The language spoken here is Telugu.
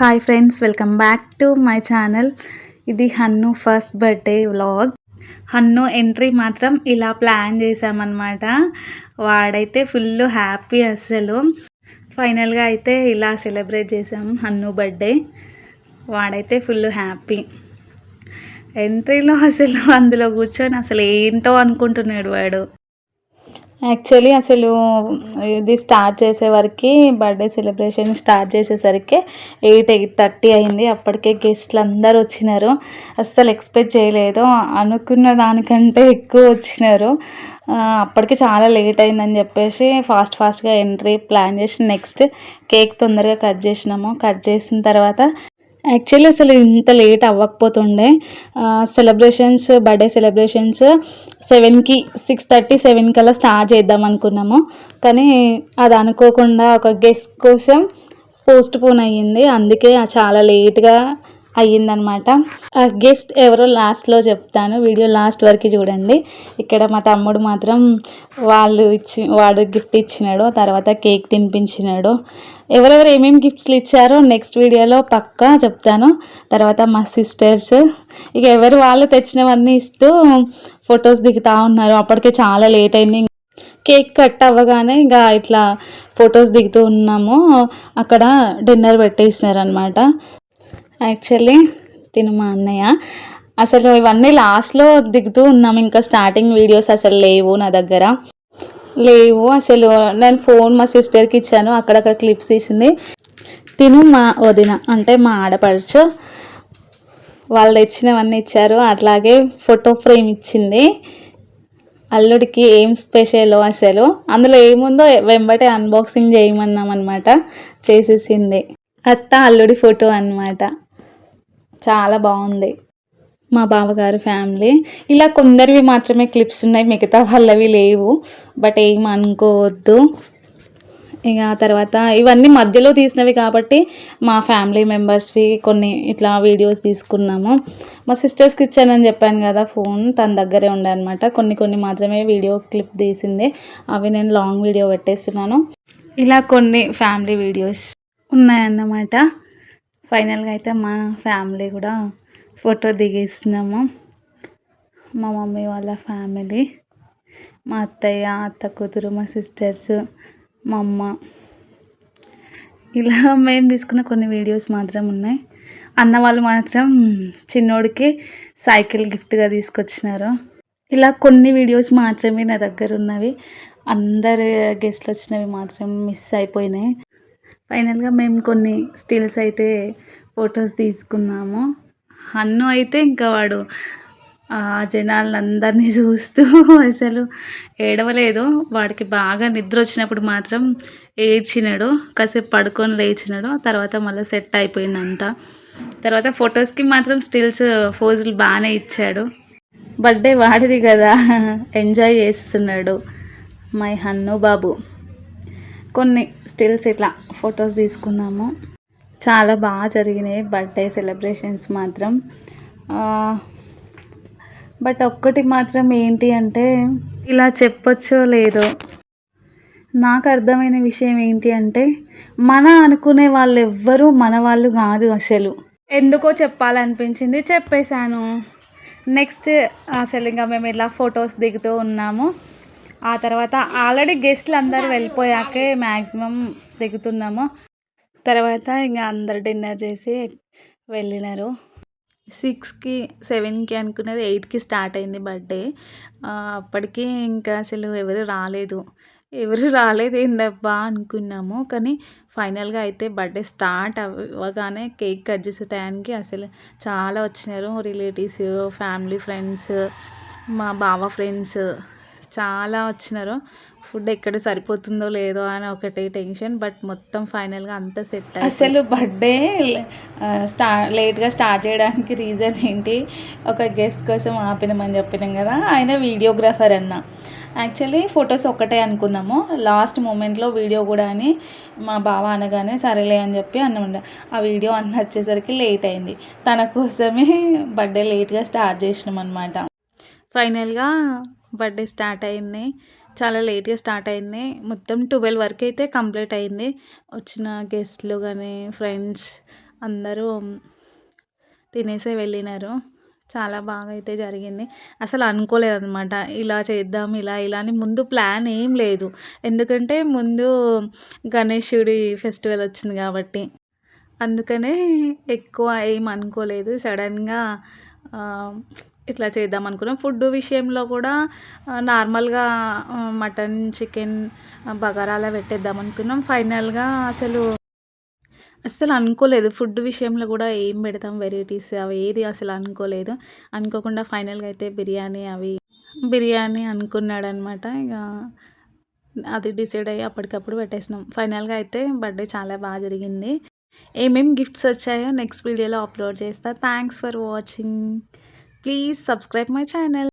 Hi friends, welcome back to my channel. ఇది హన్ను ఫస్ట్ బర్త్డే వ్లాగ్. హన్ను ఎంట్రీ మాత్రం ఇలా ప్లాన్ చేసామన్నమాట. వాడైతే ఫుల్ హ్యాపీ. అస్సలు ఫైనల్గా అయితే ఇలా సెలబ్రేట్ చేసాం హన్ను బర్త్డే. వాడైతే ఫుల్ హ్యాపీ. ఎంట్రీలో అసలు అందులో కూర్చొని అసలు ఏంటో అనుకుంటున్నాడు వాడు. యాక్చువల్లీ అసలు ఇది స్టార్ట్ చేసేవరకు బర్త్డే సెలబ్రేషన్ స్టార్ట్ చేసేసరికి 8:30 అయింది. అప్పటికే గెస్ట్లు అందరూ వచ్చినారు. అస్సలు ఎక్స్పెక్ట్ చేయలేదు. అనుకున్న దానికంటే ఎక్కువ వచ్చినారు. అప్పటికి చాలా లేట్ అయిందని చెప్పేసి ఫాస్ట్గా ఎంట్రీ ప్లాన్ చేసి నెక్స్ట్ కేక్ తొందరగా కట్ చేసినాము. కట్ చేసిన తర్వాత యాక్చువల్లీ అసలు ఇంత లేట్ అవ్వకపోతుండే. బర్త్డే సెలబ్రేషన్స్ 7కి 6:30 7 కల్లా స్టార్ట్ చేద్దాం అనుకున్నాము. కానీ అది అనుకోకుండా ఒక గెస్ట్ కోసం పోస్ట్ పోన్ అయ్యింది. అందుకే చాలా లేట్గా అయ్యిందనమాట. ఆ గెస్ట్ ఎవరో లాస్ట్లో చెప్తాను, వీడియో లాస్ట్ వరకు చూడండి. ఇక్కడ మా తమ్ముడు మాత్రం వాడు గిఫ్ట్ ఇచ్చినాడు, తర్వాత కేక్ తినిపించినాడు. ఎవరెవరు ఏమేమి గిఫ్ట్స్లు ఇచ్చారో నెక్స్ట్ వీడియోలో పక్కా చెప్తాను. తర్వాత మా సిస్టర్స్ ఇక ఎవరు వాళ్ళు తెచ్చినవన్నీ ఇస్తూ ఫొటోస్ దిగుతూ ఉన్నారు. అప్పటికే చాలా లేట్ అయింది. కేక్ కట్ అవ్వగానే ఇంకా ఇట్లా ఫొటోస్ దిగుతూ ఉన్నాము. అక్కడ డిన్నర్ పెట్టేసినారనమాట. యాక్చువల్లీ తిను మా అన్నయ్య. అసలు ఇవన్నీ లాస్ట్లో దిగుతూ ఉన్నాము. ఇంకా స్టార్టింగ్ వీడియోస్ అసలు లేవు నా దగ్గర. అసలు నేను ఫోన్ మా సిస్టర్కి ఇచ్చాను, అక్కడక్కడ క్లిప్స్ తీసింది. తిను మా వదిన అంటే మా ఆడపడుచు, వాళ్ళు తెచ్చినవన్నీ ఇచ్చారు. అట్లాగే ఫోటో ఫ్రేమ్ ఇచ్చింది. అల్లుడికి ఏం స్పెషల్ అసలు అందులో ఏముందో వెంబటే అన్బాక్సింగ్ చేయమన్నాం అనమాట. చేసేసింది. అత్త అల్లుడి ఫోటో అన్నమాట. చాలా బాగుంది. మా బావగారు ఫ్యామిలీ. ఇలా కొందరివి మాత్రమే క్లిప్స్ ఉన్నాయి, మిగతా వాళ్ళవి లేవు. బట్ ఏం అనుకోవద్దు. ఇక తర్వాత ఇవన్నీ మధ్యలో తీసినవి కాబట్టి మా ఫ్యామిలీ మెంబర్స్వి కొన్ని ఇట్లా వీడియోస్ తీసుకున్నాము. మా సిస్టర్స్కి ఇచ్చానని చెప్పాను కదా ఫోన్, తన దగ్గరే ఉండే అనమాట. కొన్ని మాత్రమే వీడియో క్లిప్ తీసింది, అవి నేను లాంగ్ వీడియో పెట్టేస్తున్నాను. ఇలా కొన్ని ఫ్యామిలీ వీడియోస్ ఉన్నాయన్నమాట. ఫైనల్గా అయితే మా ఫ్యామిలీ కూడా ఫోటో దిగేస్తున్నాము. మా మమ్మీ వాళ్ళ ఫ్యామిలీ, మా అత్తయ్య, అత్త కూతురు, మా సిస్టర్స్, మా అమ్మ, ఇలా మేము తీసుకున్న కొన్ని వీడియోస్ మాత్రం ఉన్నాయి. అన్న వాళ్ళు మాత్రం చిన్నోడికి సైకిల్ గిఫ్ట్గా తీసుకొచ్చినారు. ఇలా కొన్ని వీడియోస్ మాత్రమే నా దగ్గర ఉన్నవి. అందరు గెస్ట్లు వచ్చినవి మాత్రం మిస్ అయిపోయినాయి. ఫైనల్గా మేము కొన్ని స్టిల్స్ అయితే ఫొటోస్ తీసుకున్నాము. హన్ను అయితే ఇంకా వాడు జనాలందరినీ చూస్తూ అసలు ఏడవలేదు. వాడికి బాగా నిద్ర వచ్చినప్పుడు మాత్రం ఏడ్చినాడు, కాసేపు పడుకొని లేచినాడు. తర్వాత మళ్ళీ సెట్ అయిపోయిందంతా. తర్వాత ఫొటోస్కి మాత్రం స్టిల్స్ పోజులు బాగానే ఇచ్చాడు. బర్త్డే వాడిది కదా, ఎంజాయ్ చేస్తున్నాడు మై హన్ను బాబు. కొన్ని స్టిల్స్ ఇట్లా ఫొటోస్ తీసుకున్నాము. చాలా బాగా జరిగినాయి బర్త్డే సెలబ్రేషన్స్ మాత్రం. బట్ ఒక్కటి మాత్రం ఏంటి అంటే, ఇలా చెప్పొచ్చో లేదో, నాకు అర్థమైన విషయం ఏంటి అంటే, మన అనుకునే వాళ్ళు ఎవ్వరూ మన వాళ్ళు కాదు. అసలు ఎందుకో చెప్పాలనిపించింది, చెప్పేశాను. నెక్స్ట్ అసలు ఇంకా మేము ఇలా ఫొటోస్ దిగుతూ ఉన్నాము. ఆ తర్వాత ఆల్రెడీ గెస్ట్లు అందరూ వెళ్ళిపోయాకే మ్యాక్సిమం దిగుతున్నాము. తర్వాత ఇంకా అందరు డిన్నర్ చేసి వెళ్ళినారు. 6కి 7కి అనుకున్నది 8కి స్టార్ట్ అయింది బర్త్డే. అప్పటికి ఇంకా అసలు ఎవరు రాలేదు ఏందబ్బా అనుకున్నాము. కానీ ఫైనల్గా అయితే బర్త్డే స్టార్ట్ అవ్వగానే కేక్ కట్ చేసే టైంకి అసలు చాలా వచ్చినారు. రిలేటివ్స్, ఫ్యామిలీ ఫ్రెండ్స్, మా బావ ఫ్రెండ్స్ చాలా వచ్చినారు. ఫుడ్ ఎక్కడ సరిపోతుందో లేదో అని ఒకటే టెన్షన్. బట్ మొత్తం ఫైనల్గా అంతా సెట్ అయ్యింది. అసలు బర్త్డే లేట్గా స్టార్ట్ చేయడానికి రీజన్ ఏంటి, ఒక గెస్ట్ కోసం ఆపినామని చెప్పినాం కదా, ఆయన వీడియోగ్రాఫర్ అన్న. యాక్చువల్లీ ఫొటోస్ ఒక్కటే అనుకున్నాము, లాస్ట్ మూమెంట్లో వీడియో కూడా అని మా బావ అనగానే సరేలే అని చెప్పి అన్నమాట. ఆ వీడియో అన్న వచ్చేసరికి లేట్ అయింది. తన కోసమే బర్త్డే లేట్గా స్టార్ట్ చేసినాం అనమాట. ఫైనల్గా బర్త్డే స్టార్ట్ అయింది. చాలా లేట్గా స్టార్ట్ అయింది. మొత్తం 12 వరకు అయితే కంప్లీట్ అయింది. వచ్చిన గెస్ట్లు కానీ ఫ్రెండ్స్ అందరూ తినేసే వెళ్ళినారు. చాలా బాగా అయితే జరిగింది. అసలు అనుకోలేదనమాట. ఇలా చేద్దాం, ఇలా అని ముందు ప్లాన్ ఏం లేదు. ఎందుకంటే ముందు గణేశుడి ఫెస్టివల్ వచ్చింది కాబట్టి. అందుకనే ఎక్కువ ఏం అనుకోలేదు. సడన్‌గా ఆహ్, ఇట్లా చేద్దాం అనుకున్నాం. ఫుడ్ విషయంలో కూడా నార్మల్‌గా మటన్, చికెన్ బగారాలా పెట్టేద్దాం అనుకున్నాం. ఫైనల్‌గా అస్సలు అనుకోలేదు. ఫుడ్ విషయంలో గూడా ఏం బెడతాం వెరైటీస్ అవి ఏది అసలు అనుకోలేదు. అనుకోకుండా ఫైనల్‌గా అయితే బిర్యానీ అనుకున్నాడనమాట. ఇగ అది డిసైడ్ అయ్యి అప్పటికప్పుడు పెట్టేసినాం. ఫైనల్‌గా అయితే బర్త్‌డే చాలా జరిగింది. ఏమేం గిఫ్ట్స్ వచ్చాయో నెక్స్ట్ వీడియోలో అప్లోడ్ చేస్తా. Thanks for watching. Please subscribe my channel.